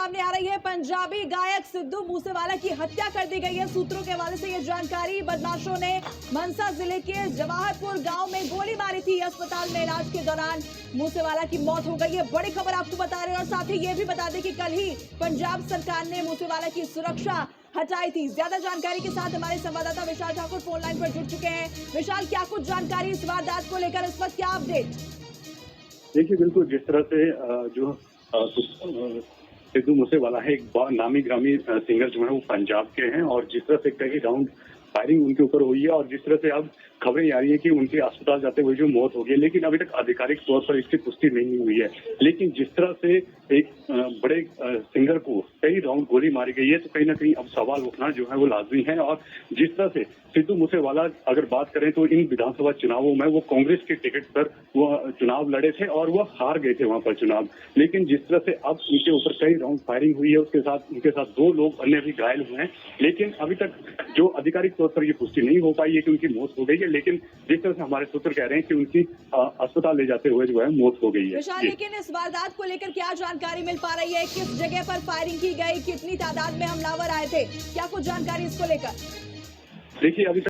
सामने आ रही है। पंजाबी गायक सिद्धू मूसेवाला की हत्या कर दी गई है। सूत्रों के हवाले से यह जानकारी, बदमाशों ने मनसा जिले के जवाहरपुर गांव में गोली मारी थी। अस्पताल में इलाज के दौरान मूसेवाला की मौत हो गई है। बड़ी खबर आपको बता रहे हैं और साथ ही ये भी बता दें कि कल ही पंजाब सरकार ने मूसेवाला की सुरक्षा हटाई थी। ज्यादा जानकारी के साथ हमारे संवाददाता विशाल ठाकुर फोन लाइन पर जुड़ चुके हैं। विशाल, क्या कुछ जानकारी इस वारदात को लेकर, इस वक्त क्या अपडेट? देखिए, बिल्कुल जिस तरह से जो सिद्धू मूसेवाला है, एक नामी ग्रामी सिंगर जो है वो पंजाब के हैं, और जिस तरह से कई राउंड फायरिंग उनके ऊपर हुई है और जिस तरह से अब खबरें आ रही है कि उनके अस्पताल जाते हुए जो मौत हो गई है, लेकिन अभी तक आधिकारिक तौर पर इसकी पुष्टि नहीं हुई है। लेकिन जिस तरह से एक बड़े सिंगर को कई राउंड गोली मारी गई है, तो कहीं ना कहीं अब सवाल उठना जो है वो लाजमी है। और जिस तरह से सिद्धू मूसेवाला अगर बात करें तो इन विधानसभा चुनावों में वो कांग्रेस के टिकट पर वो चुनाव लड़े थे और वो हार गए थे वहां पर चुनाव। लेकिन जिस तरह से अब उनके ऊपर कई राउंड फायरिंग हुई है, उनके साथ 2 लोग अन्य भी घायल हुए हैं। लेकिन अभी तक जो आधिकारिक तौर पर ये पुष्टि नहीं हो पाई है कि उनकी मौत हो गई है, लेकिन जिस तरह से हमारे सूत्र कह रहे हैं कि उनकी अस्पताल ले जाते हुए जो है मौत हो गई है। विशाल, लेकिन इस वारदात को लेकर क्या जानकारी मिल पा रही है? किस जगह पर फायरिंग की गई, कितनी तादाद में हमलावर आए थे, क्या कुछ जानकारी इसको लेकर? देखिए, अभी